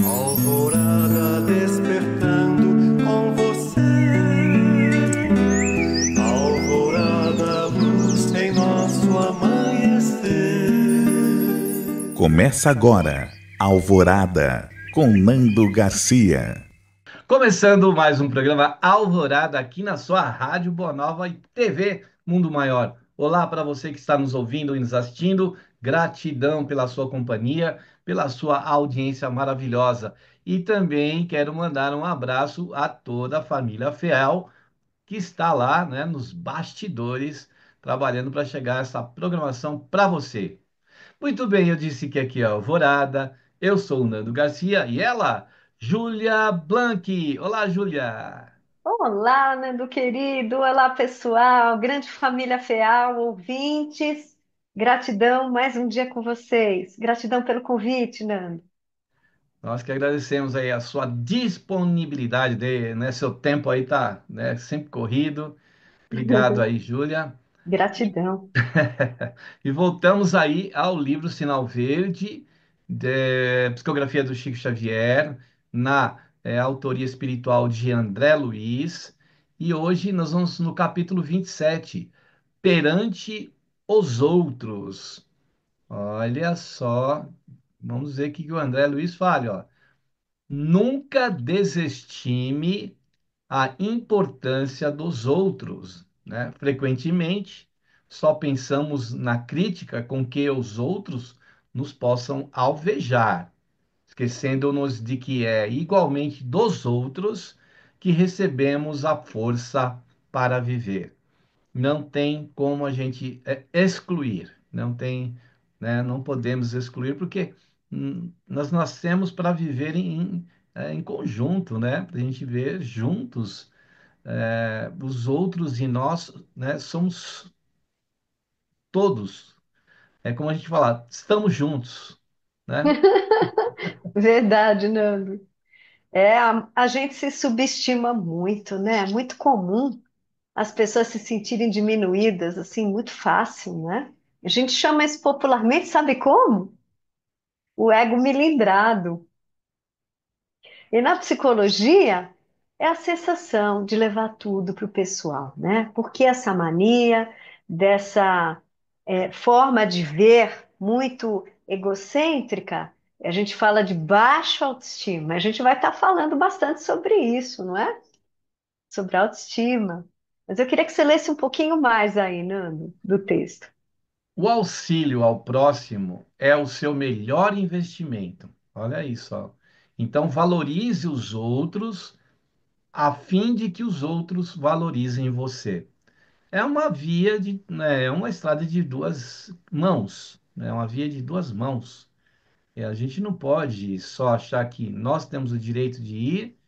Alvorada despertando com você. Alvorada, luz em nosso amanhecer. Começa agora, Alvorada, com Nando Garcia. Começando mais um programa Alvorada aqui na sua Rádio Boa Nova e TV Mundo Maior. Olá para você que está nos ouvindo e nos assistindo. Gratidão pela sua companhia, pela sua audiência maravilhosa. E também quero mandar um abraço a toda a família Fiel que está lá, né, nos bastidores, trabalhando para chegar essa programação para você. Muito bem, eu disse que aqui é Alvorada. Eu sou o Nando Garcia e ela, Júlia Blanc. Olá, Júlia. Olá, Nando querido, olá pessoal, grande família FEAL, ouvintes, gratidão mais um dia com vocês, gratidão pelo convite, Nando. Nós que agradecemos aí a sua disponibilidade, né? Seu tempo aí tá, né, sempre corrido. Obrigado aí, Júlia. E, Gratidão. e voltamos aí ao livro Sinal Verde, de Psicografia do Chico Xavier, na autoria espiritual de André Luiz. E hoje nós vamos no capítulo 27, Perante os Outros. Olha só, vamos ver o que o André Luiz fala, ó. Nunca desestime a importância dos outros, né? Frequentemente, só pensamos na crítica com que os outros nos possam alvejar, esquecendo-nos de que é igualmente dos outros que recebemos a força para viver. Não tem como a gente excluir, não tem, né? Não podemos excluir porque nós nascemos para viver em conjunto, né? Para a gente ver juntos os outros e nós, né, somos todos. É como a gente fala, estamos juntos, né? Verdade, Nando. A gente se subestima muito, né? É muito comum as pessoas se sentirem diminuídas, assim, muito fácil, né? A gente chama isso popularmente, sabe como? O ego milindrado. E na psicologia é a sensação de levar tudo para o pessoal, né? Porque essa mania, dessa forma de ver muito egocêntrica, a gente fala de baixa autoestima. A gente vai estar falando bastante sobre isso, não é? Sobre autoestima. Mas eu queria que você lesse um pouquinho mais aí, Nando, do texto. O auxílio ao próximo é o seu melhor investimento. Olha isso, ó. Então valorize os outros a fim de que os outros valorizem você. É uma via de, né, é uma estrada de duas mãos, né, é uma via de duas mãos. E a gente não pode só achar que nós temos o direito de ir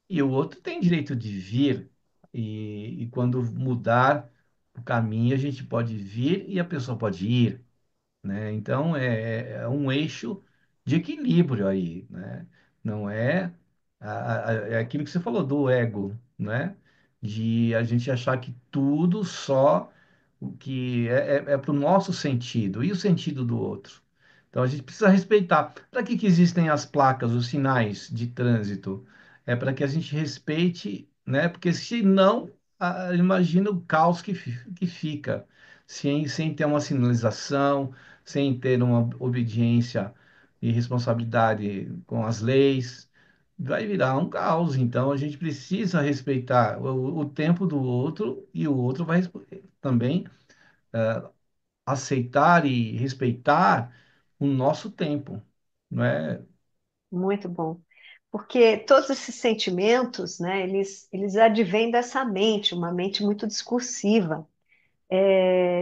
e o outro tem direito de vir. E quando mudar o caminho, a gente pode vir e a pessoa pode ir, né? Então é um eixo de equilíbrio aí, né? Não é, é aquilo que você falou do ego, né? De a gente achar que tudo só o que é para o nosso sentido e o sentido do outro. Então a gente precisa respeitar. Para que existem as placas, os sinais de trânsito? É para que a gente respeite, né? Porque senão, imagina o caos que fica sem ter uma sinalização, sem ter uma obediência e responsabilidade com as leis, vai virar um caos. Então, a gente precisa respeitar o tempo do outro e o outro vai também aceitar e respeitar o nosso tempo, não é? Muito bom. Porque todos esses sentimentos, né, eles advêm dessa mente, uma mente muito discursiva,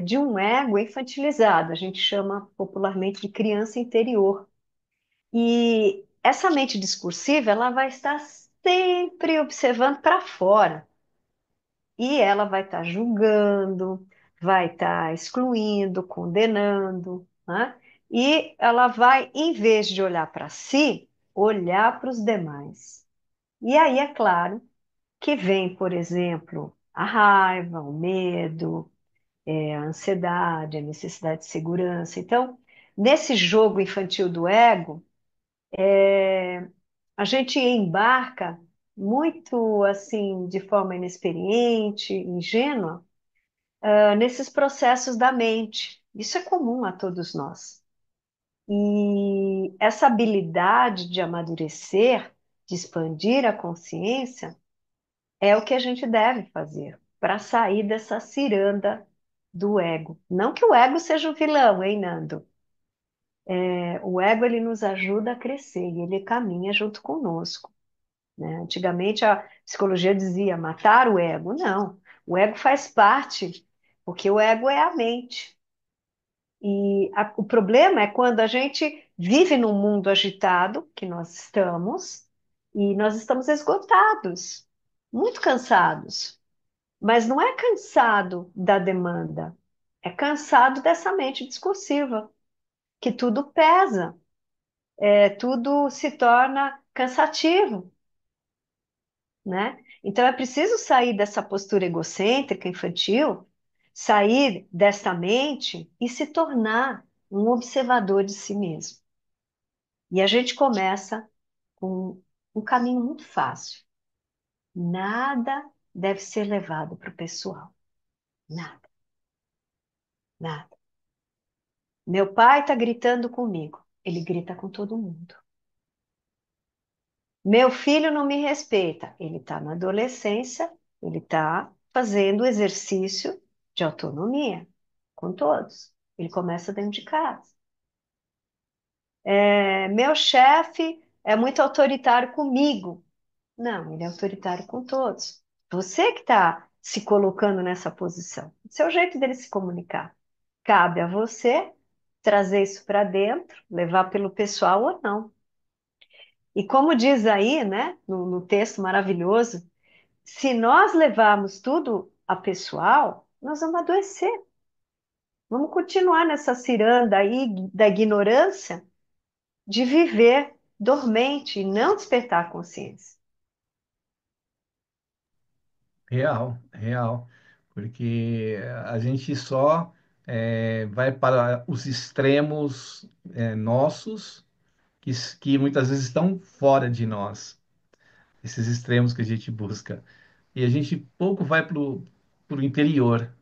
de um ego infantilizado, a gente chama popularmente de criança interior. E essa mente discursiva, ela vai estar sempre observando para fora, e ela vai estar julgando, vai estar excluindo, condenando, né? E ela vai, em vez de olhar para si, olhar para os demais. E aí, é claro, que vem, por exemplo, a raiva, o medo, a ansiedade, a necessidade de segurança. Então, nesse jogo infantil do ego, A gente embarca muito assim, de forma inexperiente, ingênua, nesses processos da mente. Isso é comum a todos nós. E essa habilidade de amadurecer, de expandir a consciência, é o que a gente deve fazer para sair dessa ciranda do ego. Não que o ego seja o vilão, hein, Nando? O ego ele nos ajuda a crescer e ele caminha junto conosco, né? Antigamente a psicologia dizia matar o ego. Não, o ego faz parte, porque o ego é a mente. E o problema é quando a gente vive num mundo agitado, que nós estamos, e nós estamos esgotados, muito cansados. Mas não é cansado da demanda, é cansado dessa mente discursiva, que tudo pesa, tudo se torna cansativo, né? Então é preciso sair dessa postura egocêntrica, infantil, sair dessa mente e se tornar um observador de si mesmo. E a gente começa com um caminho muito fácil. Nada deve ser levado para o pessoal. Nada, nada. Meu pai está gritando comigo. Ele grita com todo mundo. Meu filho não me respeita. Ele está na adolescência, ele está fazendo exercício de autonomia com todos. Ele começa dentro de casa. Meu chefe é muito autoritário comigo. Não, ele é autoritário com todos. Você que está se colocando nessa posição. Esse é o jeito dele se comunicar. Cabe a você trazer isso para dentro, levar pelo pessoal ou não. E como diz aí, né, no texto maravilhoso, se nós levarmos tudo a pessoal, nós vamos adoecer. Vamos continuar nessa ciranda aí da ignorância de viver dormente e não despertar a consciência. Real, real. Porque a gente só vai para os extremos nossos, que muitas vezes estão fora de nós, esses extremos que a gente busca. E a gente pouco vai para o interior,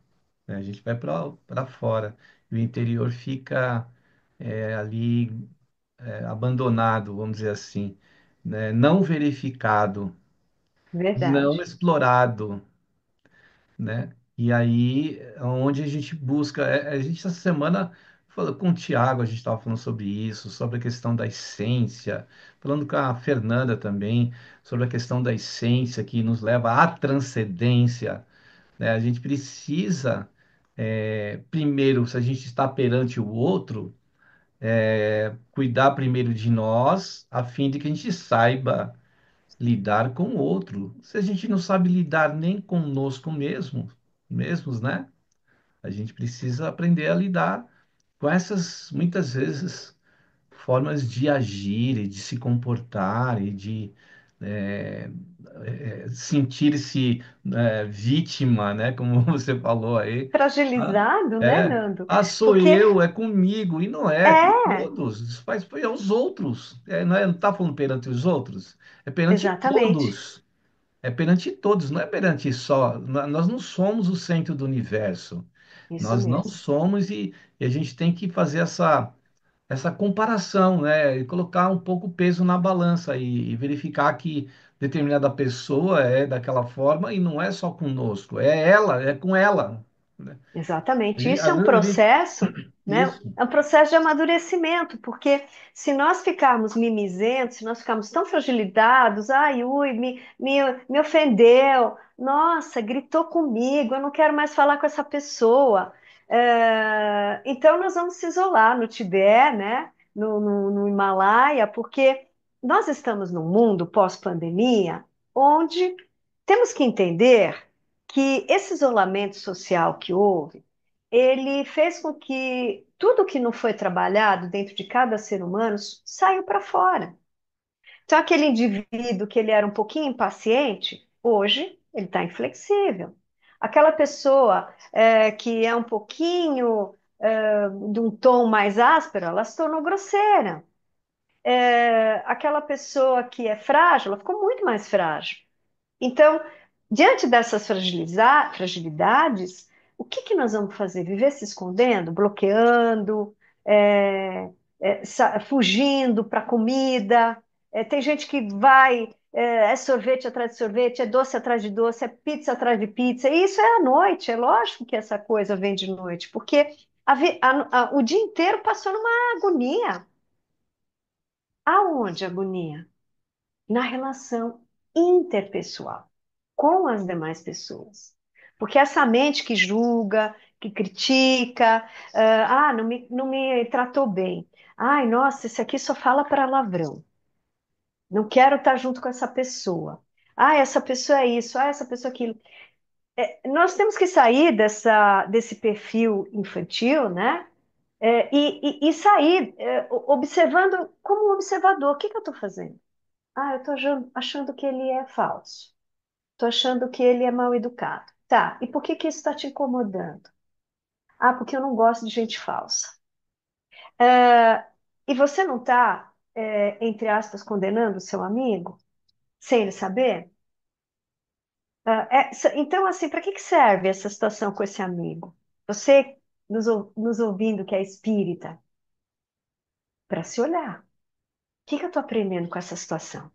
né? A gente vai para fora. E o interior fica ali abandonado, vamos dizer assim, né? Não verificado, não Verdade. explorado, né? E aí, onde a gente busca, a gente essa semana falou com o Tiago, a gente estava falando sobre isso, sobre a questão da essência, falando com a Fernanda também, sobre a questão da essência que nos leva à transcendência, né? A gente precisa, primeiro, se a gente está perante o outro, cuidar primeiro de nós, a fim de que a gente saiba lidar com o outro. Se a gente não sabe lidar nem conosco mesmos, né? A gente precisa aprender a lidar com essas, muitas vezes, formas de agir e de se comportar e de é, sentir-se vítima, né? Como você falou aí. Ah, Fragilizado, né, Nando? sou Porque eu, é comigo, e não é com é, todos, isso faz é os outros, não está falando perante os outros, é perante exatamente, todos, é perante todos, não é perante só, nós não somos o centro do universo, isso nós não mesmo. somos e a gente tem que fazer essa comparação, né, e colocar um pouco o peso na balança e verificar que determinada pessoa é daquela forma e não é só conosco, é ela, é com ela, né? Exatamente. Isso é Às um vezes a gente processo, né? isso, É um processo de amadurecimento, porque se nós ficarmos mimizentos, se nós ficarmos tão fragilizados, ai, ui, me ofendeu, nossa, gritou comigo, eu não quero mais falar com essa pessoa. Então nós vamos se isolar no Tibete, né? No Himalaia, porque nós estamos num mundo pós-pandemia onde temos que entender que esse isolamento social que houve, ele fez com que tudo que não foi trabalhado dentro de cada ser humano saiu para fora. Então, aquele indivíduo que ele era um pouquinho impaciente, hoje ele está inflexível. Aquela pessoa que é um pouquinho de um tom mais áspero, ela se tornou grosseira. aquela pessoa que é frágil, ela ficou muito mais frágil. Então, diante dessas fragilidades, o que que nós vamos fazer? Viver se escondendo, bloqueando, é, fugindo para comida? Tem gente que vai, é sorvete atrás de sorvete, é doce atrás de doce, é pizza atrás de pizza. E isso é à noite, é lógico que essa coisa vem de noite, porque o dia inteiro passou numa agonia. Aonde agonia? Na relação interpessoal com as demais pessoas. Porque essa mente que julga, que critica, não me tratou bem. Ai, nossa, esse aqui só fala palavrão. Não quero estar junto com essa pessoa. Ah, essa pessoa é isso, essa pessoa é aquilo. Nós temos que sair desse perfil infantil, né? E sair observando como um observador. O que que eu estou fazendo? Ah, eu estou achando que ele é falso. Estou achando que ele é mal educado. Tá, e por que que isso está te incomodando? Ah, porque eu não gosto de gente falsa. É, e você não está, entre aspas, condenando o seu amigo, sem ele saber? Então, assim, para que que serve essa situação com esse amigo? Você nos ouvindo que é espírita, para se olhar. O que que eu estou aprendendo com essa situação?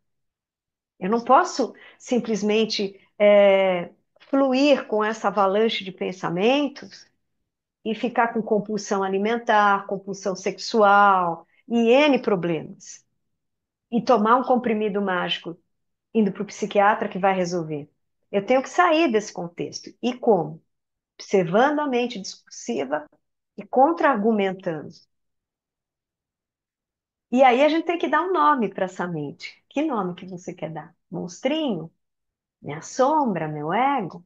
Eu não posso simplesmente fluir com essa avalanche de pensamentos e ficar com compulsão alimentar, compulsão sexual e N problemas. E tomar um comprimido mágico indo para o psiquiatra que vai resolver. Eu tenho que sair desse contexto. E como? Observando a mente discursiva e contra-argumentando. E aí a gente tem que dar um nome para essa mente. Que nome que você quer dar? Monstrinho? Minha sombra? Meu ego?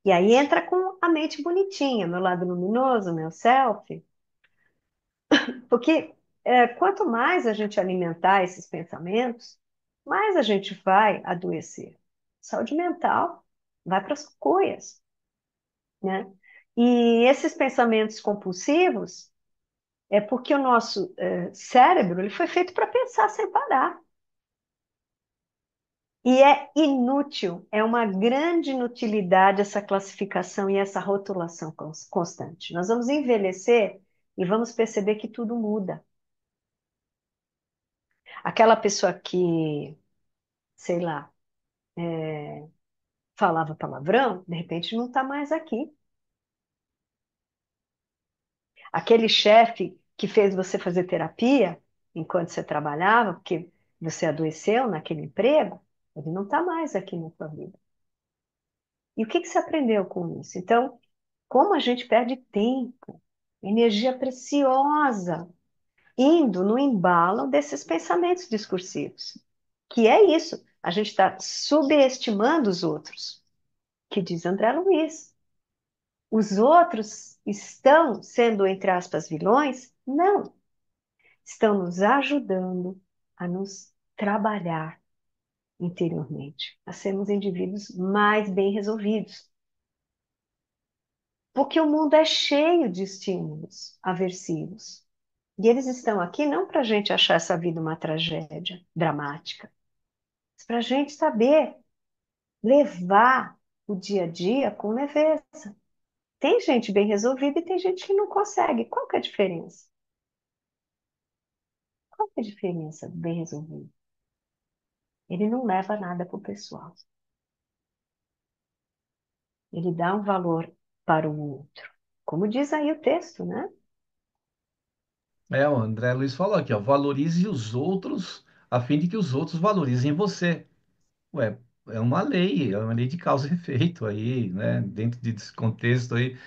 E aí entra com a mente bonitinha, meu lado luminoso, meu self. Porque quanto mais a gente alimentar esses pensamentos, mais a gente vai adoecer. Saúde mental vai para as cuias, né? E esses pensamentos compulsivos é porque o nosso cérebro ele foi feito para pensar sem parar. E é inútil, é uma grande inutilidade essa classificação e essa rotulação constante. Nós vamos envelhecer e vamos perceber que tudo muda. Aquela pessoa que, sei lá, falava palavrão, de repente não está mais aqui. Aquele chefe que fez você fazer terapia enquanto você trabalhava, porque você adoeceu naquele emprego, ele não está mais aqui na sua vida. E o que que você aprendeu com isso? Então, como a gente perde tempo, energia preciosa, indo no embalo desses pensamentos discursivos. Que é isso, a gente está subestimando os outros, que diz André Luiz. Os outros estão sendo, entre aspas, vilões? Não. Estão nos ajudando a nos trabalhar interiormente, a sermos indivíduos mais bem resolvidos. Porque o mundo é cheio de estímulos aversivos. E eles estão aqui não para a gente achar essa vida uma tragédia dramática, mas para a gente saber levar o dia a dia com leveza. Tem gente bem resolvida e tem gente que não consegue. Qual que é a diferença? Qual que é a diferença do bem resolvido? Ele não leva nada para o pessoal. Ele dá um valor para o outro. Como diz aí o texto, né? O André Luiz falou aqui, ó, valorize os outros a fim de que os outros valorizem você. Ué, é uma lei de causa e efeito aí, né? Dentro desse contexto aí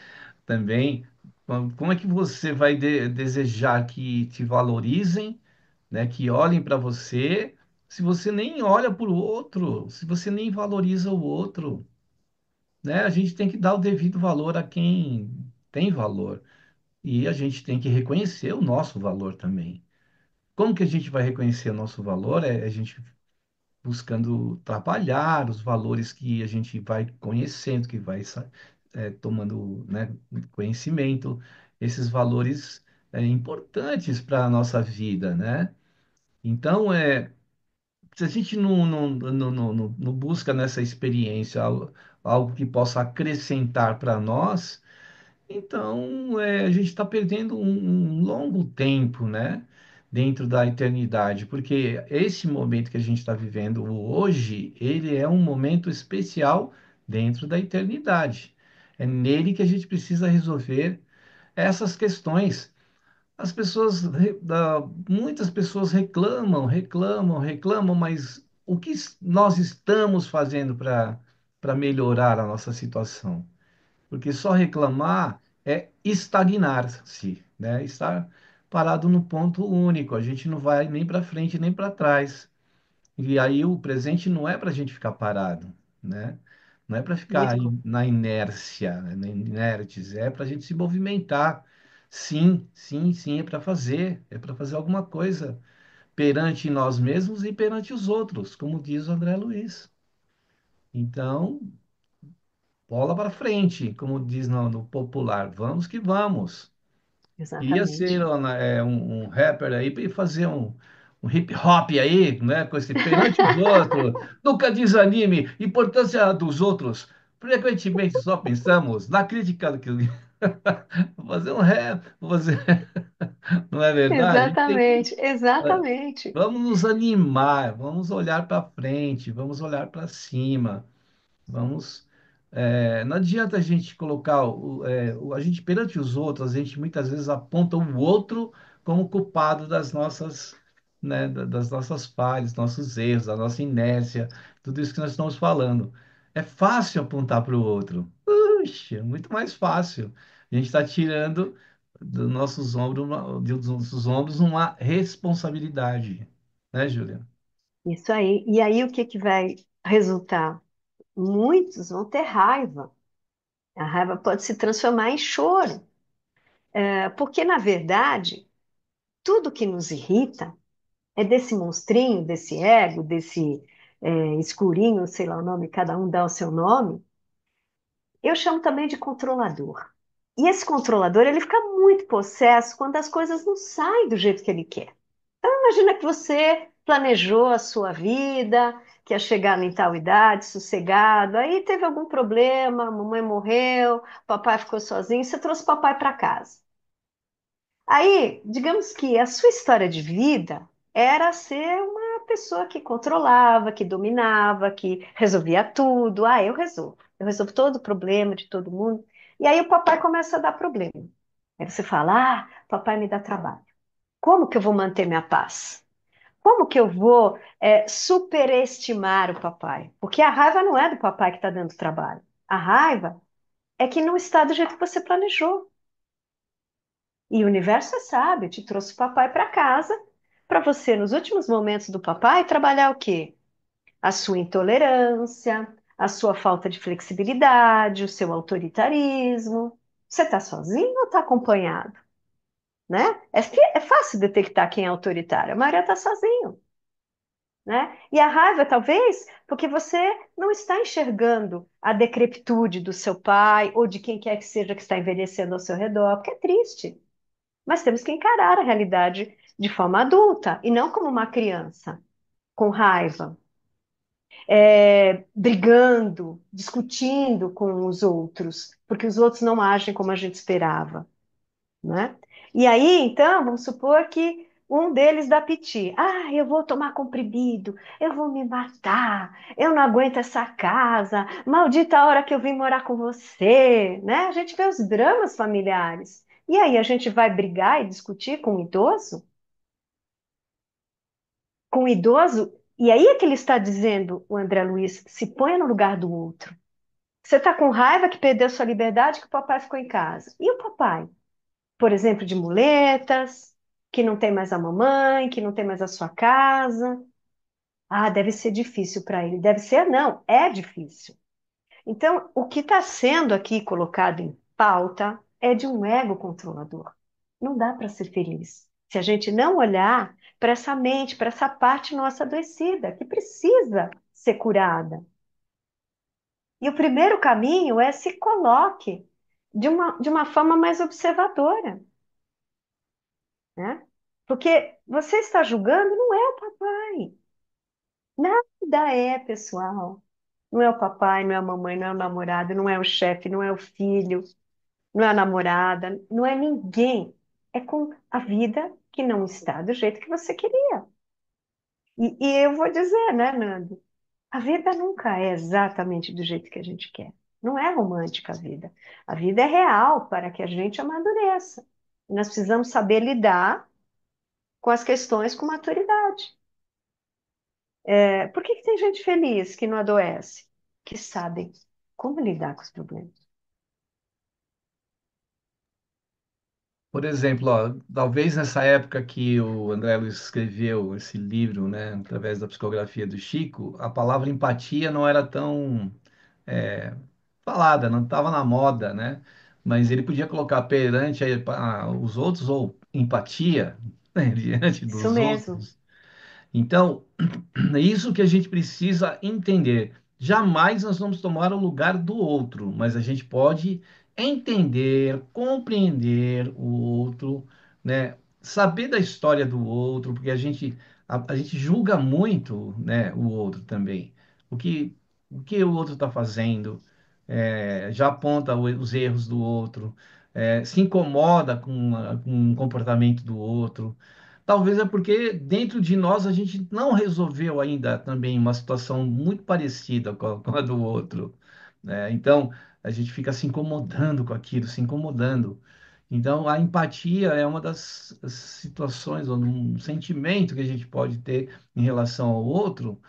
também. Como é que você vai desejar que te valorizem, né? Que olhem para você, se você nem olha para o outro, se você nem valoriza o outro, né? A gente tem que dar o devido valor a quem tem valor. E a gente tem que reconhecer o nosso valor também. Como que a gente vai reconhecer o nosso valor? É a gente buscando trabalhar os valores que a gente vai conhecendo, que vai tomando, né, conhecimento, esses valores importantes para a nossa vida, né? Então, se a gente não busca nessa experiência algo que possa acrescentar para nós, então a gente está perdendo um longo tempo, né? Dentro da eternidade, porque esse momento que a gente está vivendo hoje, ele é um momento especial dentro da eternidade. É nele que a gente precisa resolver essas questões. As pessoas, muitas pessoas reclamam, mas o que nós estamos fazendo para melhorar a nossa situação? Porque só reclamar é estagnar-se, né? Estar parado no ponto único. A gente não vai nem para frente nem para trás. E aí o presente não é para a gente ficar parado, né? Não é para ficar Muito bom. na inércia, né? Inertes, é para a gente se movimentar. Sim, sim, sim, é para fazer alguma coisa perante nós mesmos e perante os outros, como diz o André Luiz. Então, bola para frente, como diz no popular, vamos que vamos. Ia ser Exatamente. um rapper aí para fazer um hip hop aí, né? Com esse perante os outros, nunca desanime, importância dos outros. Frequentemente só pensamos na crítica do que vou fazer um rap, vou fazer, não é verdade? A gente tem que Exatamente, exatamente. vamos nos animar, vamos olhar para frente, vamos olhar para cima. Vamos. Não adianta a gente colocar a gente perante os outros, a gente muitas vezes aponta o outro como culpado das nossas, né, das nossas falhas, nossos erros, da nossa inércia, tudo isso que nós estamos falando. É fácil apontar para o outro. Puxa, é muito mais fácil. A gente está tirando dos nossos ombros uma responsabilidade, né, Júlia? Isso aí. E aí o que que vai resultar? Muitos vão ter raiva. A raiva pode se transformar em choro. Porque, na verdade, tudo que nos irrita é desse monstrinho, desse ego, desse escurinho, sei lá o nome, cada um dá o seu nome. Eu chamo também de controlador. E esse controlador, ele fica muito possesso quando as coisas não saem do jeito que ele quer. Imagina que você planejou a sua vida, que ia chegar em tal idade, sossegado, aí teve algum problema, a mamãe morreu, papai ficou sozinho, você trouxe papai para casa. Aí, digamos que a sua história de vida era ser uma pessoa que controlava, que dominava, que resolvia tudo. Ah, eu resolvo todo o problema de todo mundo. E aí o papai começa a dar problema. Aí você fala: ah, papai me dá trabalho. Como que eu vou manter minha paz? Como que eu vou superestimar o papai? Porque a raiva não é do papai que está dando trabalho. A raiva é que não está do jeito que você planejou. E o universo é sábio, te trouxe o papai para casa para você, nos últimos momentos do papai, trabalhar o quê? A sua intolerância, a sua falta de flexibilidade, o seu autoritarismo. Você está sozinho ou está acompanhado? Né? É fácil detectar quem é autoritário. A maioria está sozinho. Né? E a raiva, talvez, porque você não está enxergando a decrepitude do seu pai ou de quem quer que seja que está envelhecendo ao seu redor, porque é triste. Mas temos que encarar a realidade de forma adulta e não como uma criança, com raiva, brigando, discutindo com os outros, porque os outros não agem como a gente esperava, né? E aí, então, vamos supor que um deles dá piti. Ah, eu vou tomar comprimido, eu vou me matar, eu não aguento essa casa, maldita a hora que eu vim morar com você, né? A gente vê os dramas familiares. E aí, a gente vai brigar e discutir com o idoso? Com o idoso? E aí é que ele está dizendo, o André Luiz, se ponha no lugar do outro. Você está com raiva que perdeu sua liberdade, que o papai ficou em casa. E o papai? Por exemplo, de muletas, que não tem mais a mamãe, que não tem mais a sua casa. Ah, deve ser difícil para ele. Deve ser, não, é difícil. Então, o que está sendo aqui colocado em pauta é de um ego controlador. Não dá para ser feliz se a gente não olhar para essa mente, para essa parte nossa adoecida, que precisa ser curada. E o primeiro caminho é se coloque de uma forma mais observadora, né? Porque você está julgando, não é o papai. Nada é pessoal. Não é o papai, não é a mamãe, não é o namorado, não é o chefe, não é o filho, não é a namorada, não é ninguém. É com a vida que não está do jeito que você queria. E eu vou dizer, né, Nando? A vida nunca é exatamente do jeito que a gente quer. Não é romântica a vida. A vida é real para que a gente amadureça. Nós precisamos saber lidar com as questões com maturidade. Por que que tem gente feliz que não adoece? Que sabem como lidar com os problemas. Por exemplo, ó, talvez nessa época que o André Luiz escreveu esse livro, né, através da psicografia do Chico, a palavra empatia não era tão é, falada, não estava na moda, né? Mas ele podia colocar perante os outros ou empatia, né, diante Isso dos mesmo, outros. Então, é isso que a gente precisa entender. Jamais nós vamos tomar o lugar do outro, mas a gente pode entender, compreender o outro, né? Saber da história do outro, porque a gente julga muito, né, o outro também. O que, o que o outro está fazendo, já aponta os erros do outro, se incomoda com o comportamento do outro. Talvez é porque dentro de nós a gente não resolveu ainda também uma situação muito parecida com a do outro, né? Então a gente fica se incomodando com aquilo, se incomodando. Então a empatia é uma das situações, ou um sentimento que a gente pode ter em relação ao outro,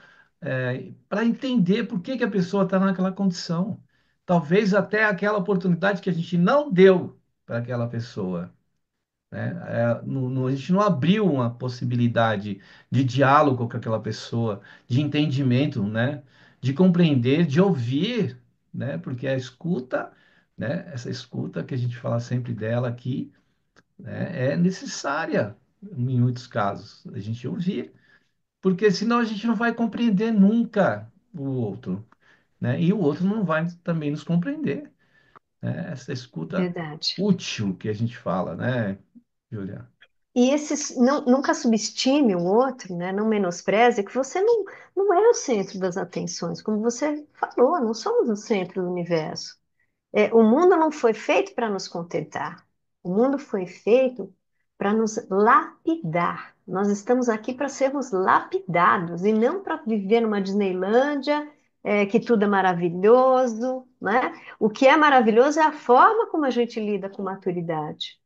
para entender por que que a pessoa está naquela condição. Talvez até aquela oportunidade que a gente não deu para aquela pessoa, né? A gente não abriu uma possibilidade de diálogo com aquela pessoa, de entendimento, né? De compreender, de ouvir, né? Porque a escuta, né? Essa escuta que a gente fala sempre dela aqui, né? É necessária em muitos casos, a gente ouvir, porque senão a gente não vai compreender nunca o outro, né? E o outro não vai também nos compreender, né? Essa escuta verdade. útil que a gente fala, né, Julia? E esses, nunca subestime o outro, né? Não menospreze, que você não é o centro das atenções, como você falou, não somos o centro do universo. O mundo não foi feito para nos contentar. O mundo foi feito para nos lapidar. Nós estamos aqui para sermos lapidados e não para viver numa Disneylândia, que tudo é maravilhoso, né? O que é maravilhoso é a forma como a gente lida com maturidade.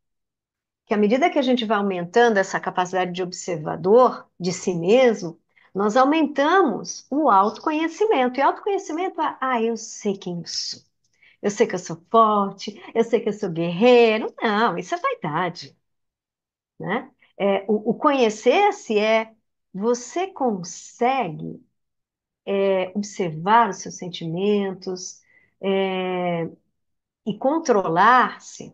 Que à medida que a gente vai aumentando essa capacidade de observador de si mesmo, nós aumentamos o autoconhecimento. E autoconhecimento é, eu sei quem eu sou. Eu sei que eu sou forte, eu sei que eu sou guerreiro. Não, isso é vaidade, né? O conhecer-se é você consegue observar os seus sentimentos e controlar-se,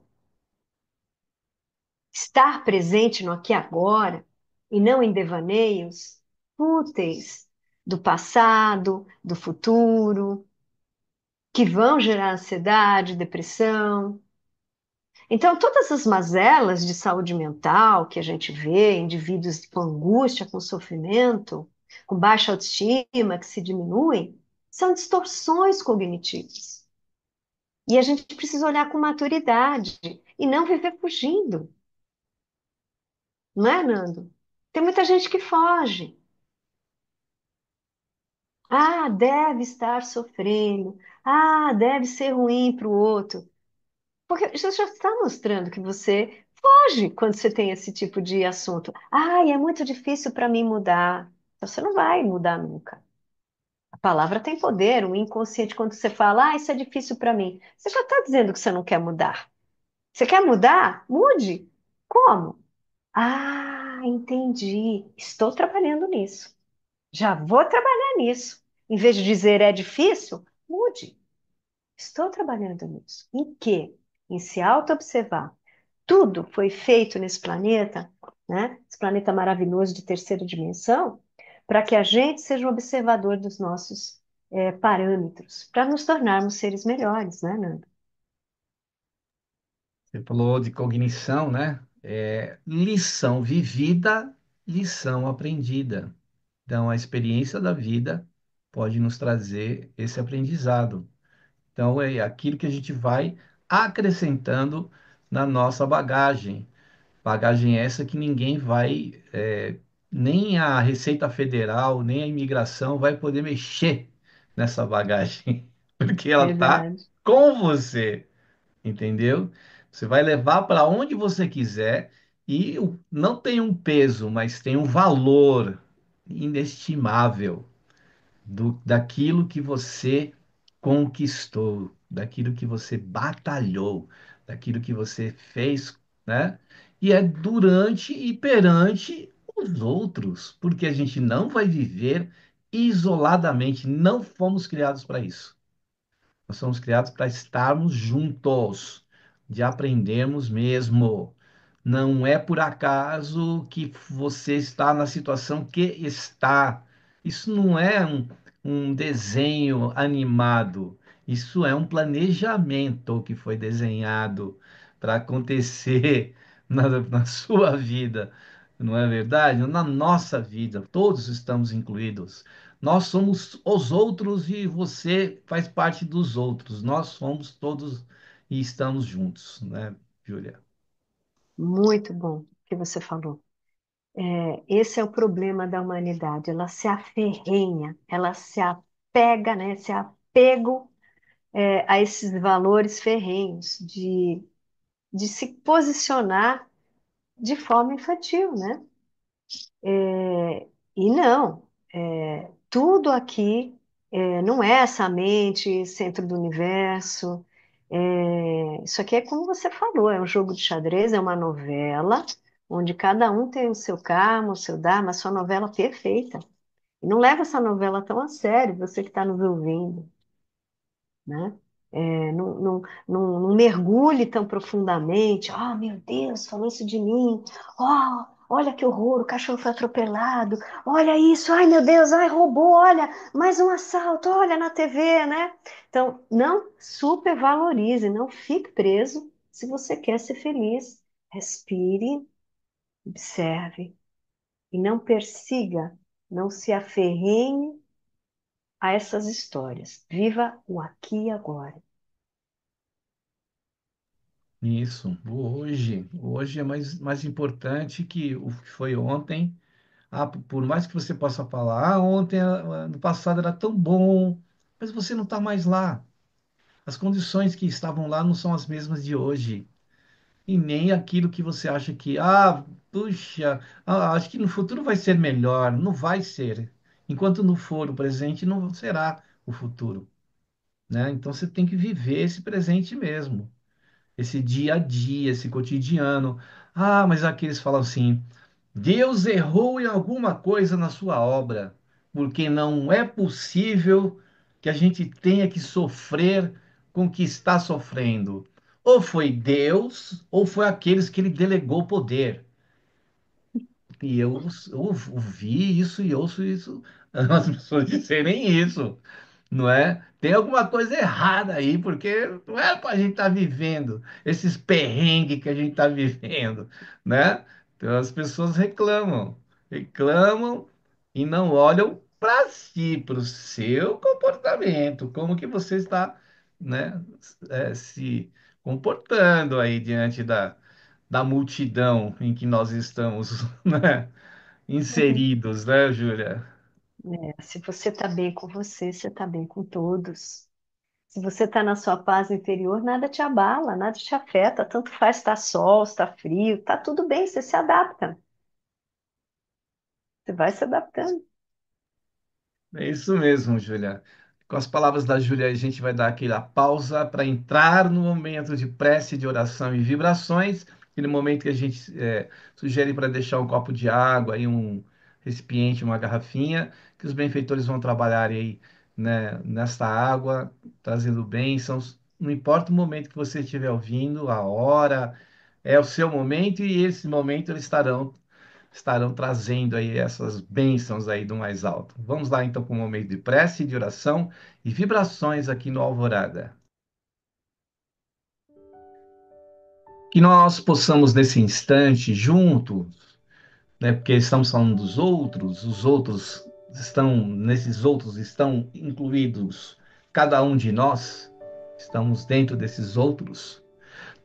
estar presente no aqui e agora e não em devaneios fúteis do passado, do futuro, que vão gerar ansiedade, depressão. Então, todas as mazelas de saúde mental que a gente vê, indivíduos com angústia, com sofrimento, com baixa autoestima, que se diminuem, são distorções cognitivas. E a gente precisa olhar com maturidade e não viver fugindo, não é, Nando? Tem muita gente que foge. Ah, deve estar sofrendo. Ah, deve ser ruim para o outro. Porque isso já está mostrando que você foge quando você tem esse tipo de assunto. Ai, é muito difícil para mim mudar. Então, você não vai mudar nunca. A palavra tem poder, o inconsciente, quando você fala, isso é difícil para mim, você já está dizendo que você não quer mudar. Você quer mudar? Mude. Como? Ah, entendi. Estou trabalhando nisso. Já vou trabalhar nisso. Em vez de dizer é difícil, mude. Estou trabalhando nisso. Em quê? Em se auto-observar. Tudo foi feito nesse planeta, né? Esse planeta maravilhoso de terceira dimensão, para que a gente seja um observador dos nossos parâmetros, para nos tornarmos seres melhores, né, Nando? Você falou de cognição, né? Lição vivida, lição aprendida. Então, a experiência da vida pode nos trazer esse aprendizado. Então, é aquilo que a gente vai acrescentando na nossa bagagem. Bagagem essa que ninguém vai, nem a Receita Federal, nem a imigração vai poder mexer nessa bagagem, porque ela está Verdade. com você, entendeu? Você vai levar para onde você quiser e não tem um peso, mas tem um valor inestimável daquilo que você conquistou, daquilo que você batalhou, daquilo que você fez, né? E é durante e perante os outros, porque a gente não vai viver isoladamente, não fomos criados para isso. Nós somos criados para estarmos juntos, de aprendermos mesmo. Não é por acaso que você está na situação que está. Isso não é um desenho animado. Isso é um planejamento que foi desenhado para acontecer na sua vida. Não é verdade? Na nossa vida, todos estamos incluídos. Nós somos os outros e você faz parte dos outros. Nós somos todos e estamos juntos, né, Júlia? Muito bom o que você falou. Esse é o problema da humanidade. Ela se aferrenha, ela se apega, né? Se apego, a esses valores ferrenhos de se posicionar de forma infantil, né? E não, tudo aqui não é essa mente, centro do universo. Isso aqui é como você falou, é um jogo de xadrez, é uma novela, onde cada um tem o seu karma, o seu dharma, a sua novela perfeita. E não leva essa novela tão a sério, você que está nos ouvindo, né? Não mergulhe tão profundamente. Oh, meu Deus, falou isso de mim. Oh, olha que horror, o cachorro foi atropelado. Olha isso, ai meu Deus, ai roubou, olha, mais um assalto, olha na TV, né? Então, não supervalorize, não fique preso se você quer ser feliz. Respire, observe e não persiga, não se aferrenhe a essas histórias. Viva o aqui e agora. Isso, hoje é mais importante que o que foi ontem. Ah, por mais que você possa falar, ontem, no passado era tão bom, mas você não está mais lá. As condições que estavam lá não são as mesmas de hoje. E nem aquilo que você acha que, puxa, acho que no futuro vai ser melhor. Não vai ser. Enquanto não for o presente, não será o futuro, né? Então você tem que viver esse presente mesmo, esse dia a dia, esse cotidiano. Ah, mas aqueles falam assim: Deus errou em alguma coisa na sua obra, porque não é possível que a gente tenha que sofrer com o que está sofrendo. Ou foi Deus, ou foi aqueles que ele delegou poder. E eu ouvi isso e ouço isso, as pessoas dizerem isso, não é? Tem alguma coisa errada aí, porque não é para a gente estar vivendo esses perrengues que a gente está vivendo, né? Então as pessoas reclamam e não olham para si, para o seu comportamento, como que você está, né, se comportando aí diante da multidão em que nós estamos, né, inseridos, né, Júlia? Se você está bem com você, você está bem com todos. Se você está na sua paz interior, nada te abala, nada te afeta. Tanto faz se está sol, se está frio, está tudo bem, você se adapta. Você vai se adaptando. É isso mesmo, Júlia. Com as palavras da Júlia, a gente vai dar aquela pausa para entrar no momento de prece, de oração e vibrações, aquele momento que a gente sugere para deixar um copo de água e um recipiente, uma garrafinha, que os benfeitores vão trabalhar aí, né, nessa água, trazendo bênçãos. Não importa o momento que você estiver ouvindo, a hora, é o seu momento e esse momento eles estarão trazendo aí essas bênçãos aí do mais alto. Vamos lá então com um momento de prece, de oração e vibrações aqui no Alvorada. Que nós possamos, nesse instante, juntos, né, porque estamos falando dos outros, os outros estão, nesses outros estão incluídos cada um de nós, estamos dentro desses outros,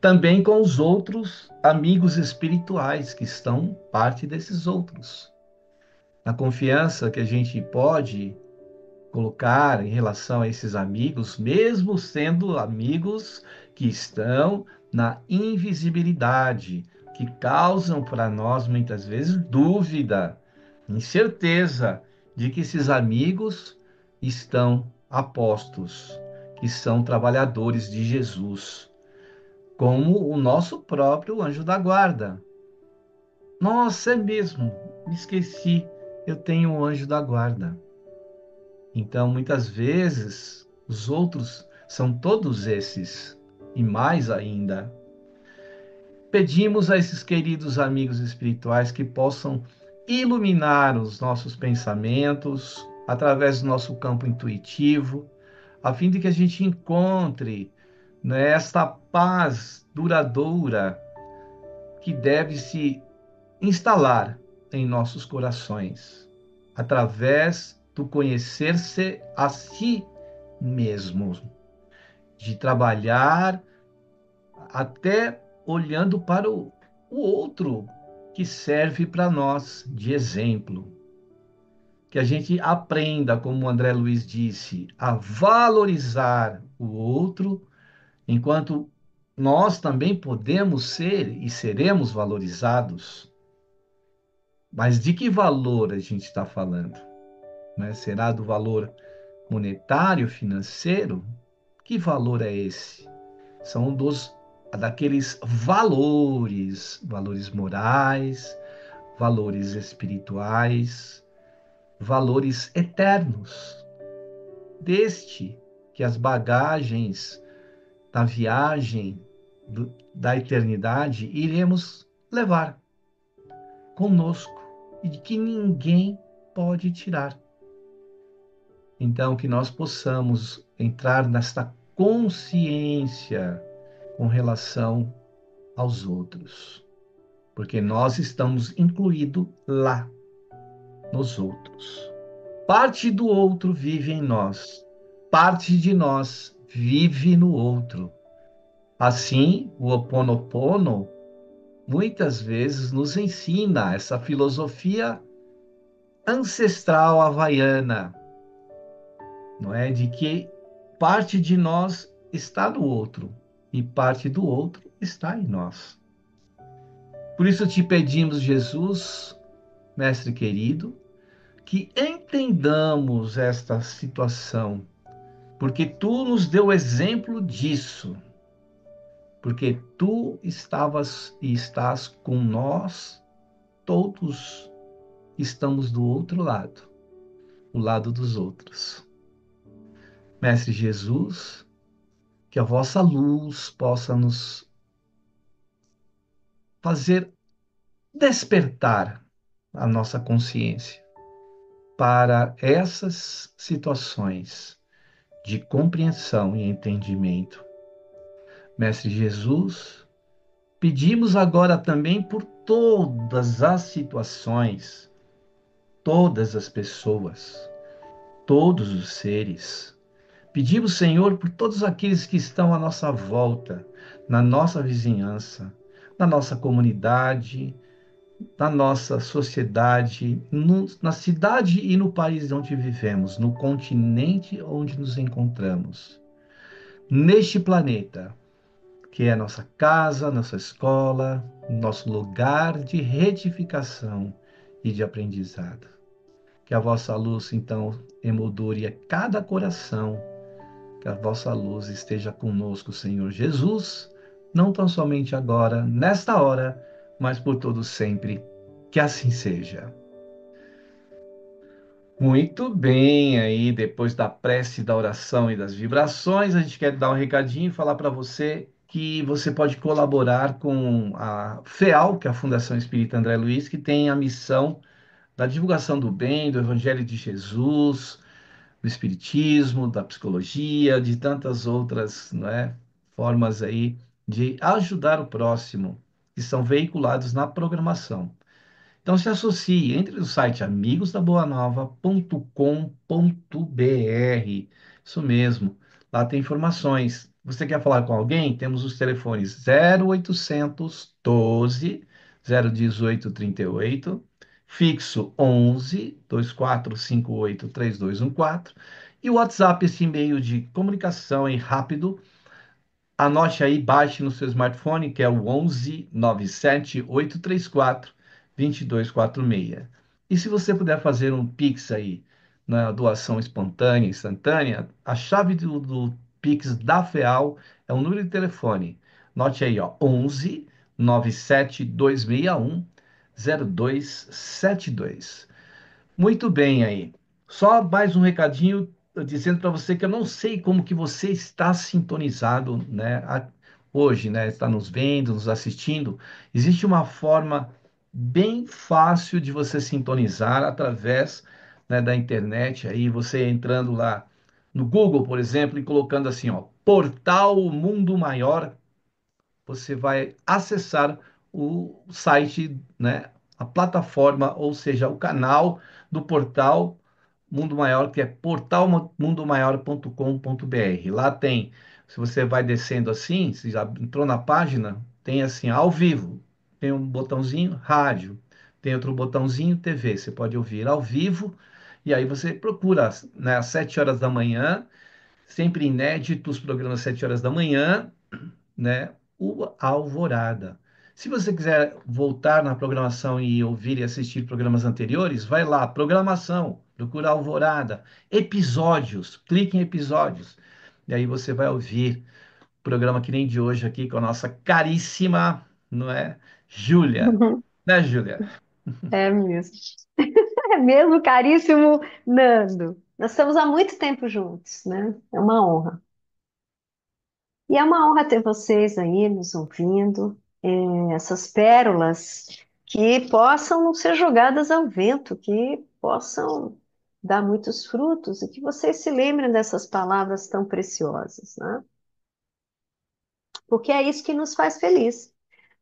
também com os outros amigos espirituais que estão parte desses outros. Na confiança que a gente pode colocar em relação a esses amigos, mesmo sendo amigos que estão na invisibilidade, que causam para nós muitas vezes dúvida, incerteza de que esses amigos estão apostos, que são trabalhadores de Jesus, como o nosso próprio anjo da guarda. Nossa, é mesmo, me esqueci, eu tenho um anjo da guarda. Então, muitas vezes, os outros são todos esses, e mais ainda. Pedimos a esses queridos amigos espirituais que possam iluminar os nossos pensamentos através do nosso campo intuitivo, a fim de que a gente encontre, né, esta paz duradoura que deve se instalar em nossos corações, através do conhecer-se a si mesmo, de trabalhar até olhando para o outro que serve para nós de exemplo. Que a gente aprenda, como o André Luiz disse, a valorizar o outro, enquanto nós também podemos ser e seremos valorizados. Mas de que valor a gente está falando? Né? Será do valor monetário, financeiro? Que valor é esse? São daqueles valores, valores morais, valores espirituais, valores eternos. Deste que as bagagens da viagem da eternidade iremos levar conosco e de que ninguém pode tirar. Então, que nós possamos entrar nesta consciência com relação aos outros, porque nós estamos incluídos lá, nos outros. Parte do outro vive em nós, parte de nós vive no outro. Assim, o Ho Oponopono muitas vezes nos ensina essa filosofia ancestral havaiana, não é? De que parte de nós está no outro e parte do outro está em nós. Por isso te pedimos, Jesus, mestre querido, que entendamos esta situação, porque tu nos deu exemplo disso, porque tu estavas e estás com nós, todos estamos do outro lado, o lado dos outros. Mestre Jesus, que a vossa luz possa nos fazer despertar a nossa consciência para essas situações de compreensão e entendimento. Mestre Jesus, pedimos agora também por todas as situações, todas as pessoas, todos os seres. Pedimos, Senhor, por todos aqueles que estão à nossa volta, na nossa vizinhança, na nossa comunidade, na nossa sociedade, na cidade e no país onde vivemos, no continente onde nos encontramos, neste planeta, que é a nossa casa, nossa escola, nosso lugar de retificação e de aprendizado. Que a vossa luz, então, emoldure a cada coração, que a vossa luz esteja conosco, Senhor Jesus, não tão somente agora, nesta hora, mas por todo sempre. Que assim seja. Muito bem, aí depois da prece, da oração e das vibrações, a gente quer dar um recadinho e falar para você que você pode colaborar com a FEAL, que é a Fundação Espírita André Luiz, que tem a missão da divulgação do bem, do Evangelho de Jesus, do Espiritismo, da psicologia, de tantas outras, não é, formas aí de ajudar o próximo, que são veiculados na programação. Então se associe, entre no site amigosdaboanova.com.br. Isso mesmo, lá tem informações. Você quer falar com alguém? Temos os telefones 0800 12 018 38, fixo 11 2458 3214 e o WhatsApp, esse e-mail de comunicação e rápido. Anote aí, baixe no seu smartphone, que é o 11 97 834 2246. E se você puder fazer um Pix aí, na doação espontânea, instantânea, a chave do Pix da FEAL é o número de telefone. Note aí, ó, 11 97 261 0272. Muito bem aí. Só mais um recadinho dizendo para você que eu não sei como que você está sintonizado, né, hoje, né, está nos vendo, nos assistindo. Existe uma forma bem fácil de você sintonizar através, né, da internet aí, você entrando lá no Google, por exemplo, e colocando assim, ó, Portal Mundo Maior, você vai acessar o site, né, a plataforma, ou seja, o canal do portal Mundo Maior, que é portalmundomaior.com.br. Lá tem, se você vai descendo assim, se já entrou na página, tem assim, ao vivo, tem um botãozinho rádio, tem outro botãozinho TV, você pode ouvir ao vivo, e aí você procura, né, às 7 horas da manhã, sempre inédito os programas às 7 horas da manhã, né? O Alvorada. Se você quiser voltar na programação e ouvir e assistir programas anteriores, vai lá, programação, procura Alvorada, episódios, clique em episódios. E aí você vai ouvir programa que nem de hoje aqui com a nossa caríssima, não é? Júlia. Né, Júlia? É mesmo. É mesmo, caríssimo Nando. Nós estamos há muito tempo juntos, né? É uma honra. E é uma honra ter vocês aí nos ouvindo, essas pérolas que possam não ser jogadas ao vento, que possam dar muitos frutos e que vocês se lembrem dessas palavras tão preciosas, né? Porque é isso que nos faz feliz,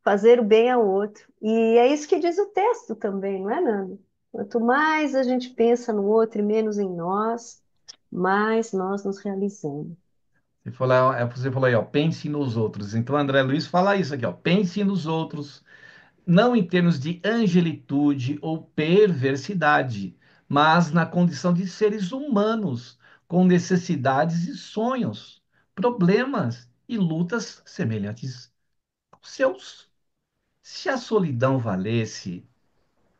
fazer o bem ao outro. E é isso que diz o texto também, não é, Nando? Quanto mais a gente pensa no outro e menos em nós, mais nós nos realizamos. Você falou aí, ó, pense nos outros. Então, André Luiz fala isso aqui, ó, pense nos outros, não em termos de angelitude ou perversidade, mas na condição de seres humanos, com necessidades e sonhos, problemas e lutas semelhantes aos seus. Se a solidão valesse,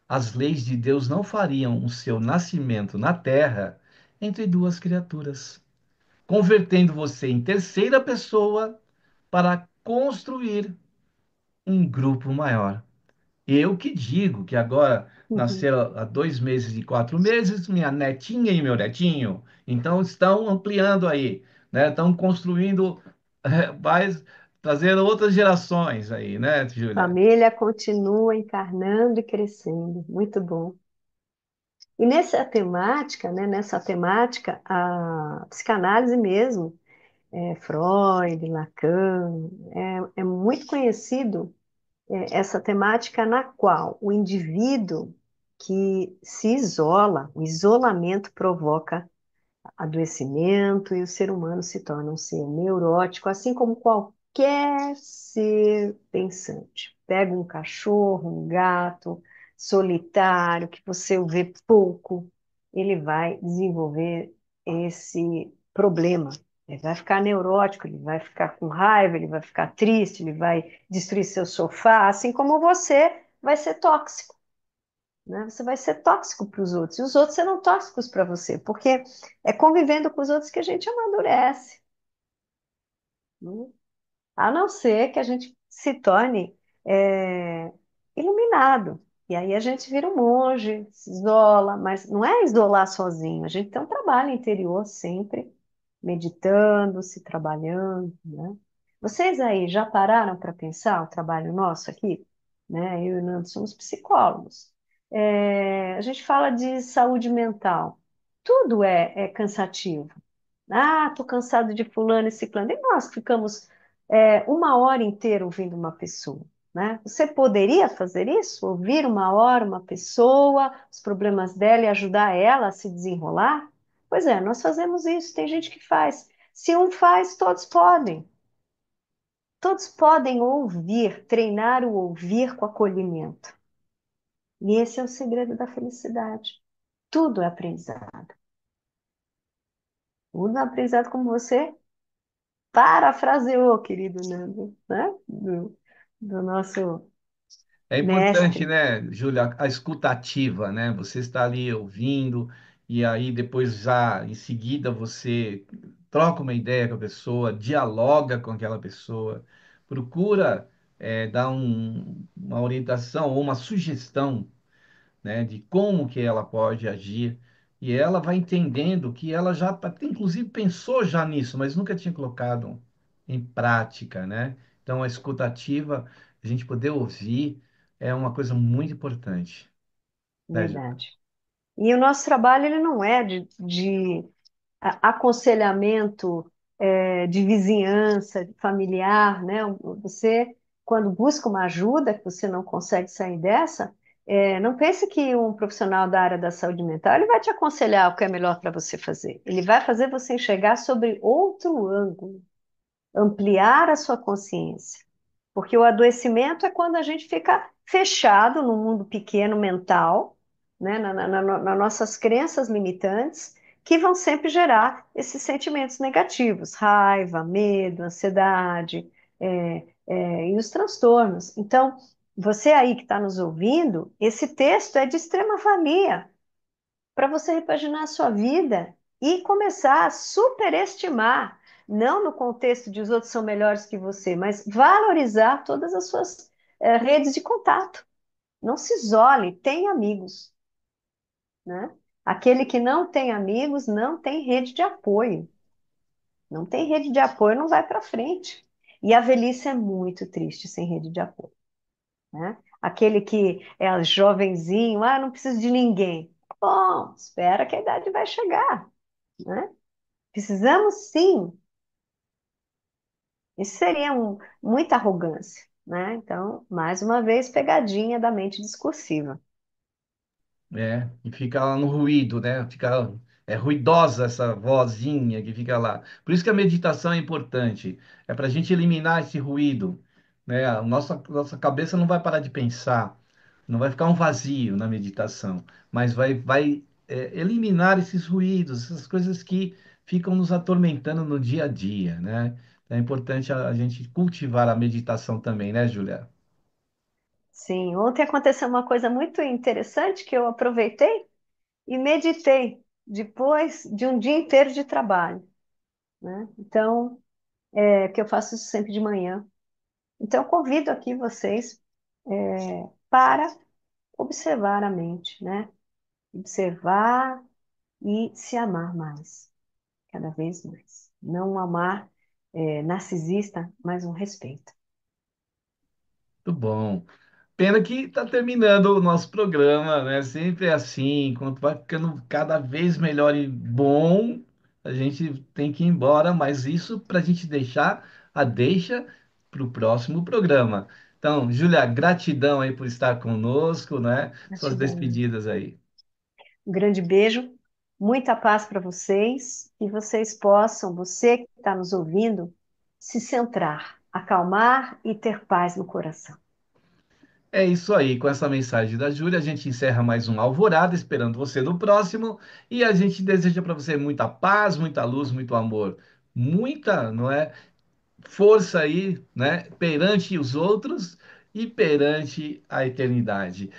as leis de Deus não fariam o seu nascimento na terra entre duas criaturas, convertendo você em terceira pessoa para construir um grupo maior. Eu que digo que agora Uhum. nasceram há 2 meses e 4 meses, minha netinha e meu netinho, então estão ampliando aí, né? Estão construindo mais, trazendo outras gerações aí, né, Júlia? Família continua encarnando e crescendo. Muito bom. E nessa temática, a psicanálise mesmo, Freud, Lacan, é muito conhecido, essa temática na qual o indivíduo que se isola, o isolamento provoca adoecimento e o ser humano se torna um ser neurótico, assim como qualquer ser pensante. Pega um cachorro, um gato solitário, que você o vê pouco, ele vai desenvolver esse problema. Ele vai ficar neurótico, ele vai ficar com raiva, ele vai ficar triste, ele vai destruir seu sofá, assim como você vai ser tóxico, né? Você vai ser tóxico para os outros, e os outros serão tóxicos para você, porque é convivendo com os outros que a gente amadurece, né? A não ser que a gente se torne é, iluminado. E aí a gente vira um monge, se isola, mas não é isolar sozinho, a gente tem um trabalho interior sempre, meditando, se trabalhando, né? Vocês aí já pararam para pensar o trabalho nosso aqui? Né? Eu e o Nando somos psicólogos. A gente fala de saúde mental. Tudo é cansativo. Ah, estou cansado de fulano e ciclano. E nós ficamos uma hora inteira ouvindo uma pessoa, né? Você poderia fazer isso? Ouvir uma hora uma pessoa, os problemas dela e ajudar ela a se desenrolar? Pois é, nós fazemos isso, tem gente que faz. Se um faz, todos podem. Todos podem ouvir, treinar o ouvir com acolhimento. E esse é o segredo da felicidade. Tudo é aprendizado. Tudo é aprendizado como você parafraseou, querido Nando, né? Do nosso É importante, mestre. né, Júlia, a escutativa, né? Você está ali ouvindo e aí depois já em seguida você troca uma ideia com a pessoa, dialoga com aquela pessoa, procura dar uma orientação ou uma sugestão, né, de como que ela pode agir, e ela vai entendendo que ela já até, inclusive pensou já nisso, mas nunca tinha colocado em prática, né? Então a escutativa, a gente poder ouvir é uma coisa muito importante, né, Ju? Verdade. E o nosso trabalho ele não é de aconselhamento de vizinhança, familiar, né? Você, quando busca uma ajuda, que você não consegue sair dessa, não pense que um profissional da área da saúde mental ele vai te aconselhar o que é melhor para você fazer. Ele vai fazer você enxergar sobre outro ângulo, ampliar a sua consciência. Porque o adoecimento é quando a gente fica fechado no mundo pequeno mental, né, nas nossas crenças limitantes, que vão sempre gerar esses sentimentos negativos, raiva, medo, ansiedade, e os transtornos. Então, você aí que está nos ouvindo, esse texto é de extrema valia para você repaginar a sua vida e começar a superestimar, não no contexto de os outros são melhores que você, mas valorizar todas as suas redes de contato. Não se isole, tem amigos, né? Aquele que não tem amigos não tem rede de apoio. Não tem rede de apoio, não vai para frente. E a velhice é muito triste sem rede de apoio, né? Aquele que é jovenzinho, não preciso de ninguém. Bom, espera que a idade vai chegar, né? Precisamos sim. Isso seria muita arrogância, né? Então, mais uma vez, pegadinha da mente discursiva. E fica lá no ruído, né? Fica ruidosa essa vozinha que fica lá. Por isso que a meditação é importante. É para a gente eliminar esse ruído, né? A nossa cabeça não vai parar de pensar, não vai ficar um vazio na meditação, mas vai eliminar esses ruídos, essas coisas que ficam nos atormentando no dia a dia, né? É importante a gente cultivar a meditação também, né, Julia? Sim, ontem aconteceu uma coisa muito interessante que eu aproveitei e meditei depois de um dia inteiro de trabalho, né? Então, que eu faço isso sempre de manhã. Então, eu convido aqui vocês para observar a mente, né? Observar e se amar mais, cada vez mais. Não um amar narcisista, mas um respeito. Muito bom. Pena que está terminando o nosso programa, né? Sempre é assim, quando vai ficando cada vez melhor e bom, a gente tem que ir embora, mas isso para a gente deixar a deixa para o próximo programa. Então, Júlia, gratidão aí por estar conosco, né? Suas Gratidão. despedidas aí. Um grande beijo, muita paz para vocês, e vocês possam, você que está nos ouvindo, se centrar, acalmar e ter paz no coração. É isso aí, com essa mensagem da Júlia, a gente encerra mais um Alvorada, esperando você no próximo, e a gente deseja para você muita paz, muita luz, muito amor, muita, não é? Força aí, né, perante os outros e perante a eternidade.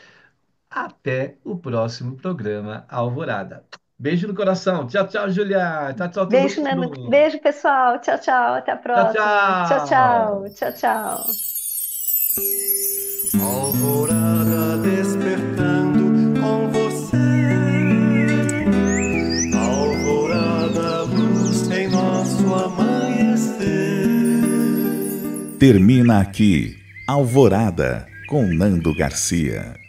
Até o próximo programa Alvorada. Beijo no coração. Tchau, tchau, Julia. Tchau, tchau, todo Beijo, Nana. mundo. Beijo, pessoal. Tchau, tchau. Até a Tchau, próxima. Tchau, tchau. tchau. Tchau, tchau. Alvorada despertando com você. Alvorada, luz em nosso amanhecer. Termina aqui Alvorada com Nando Garcia.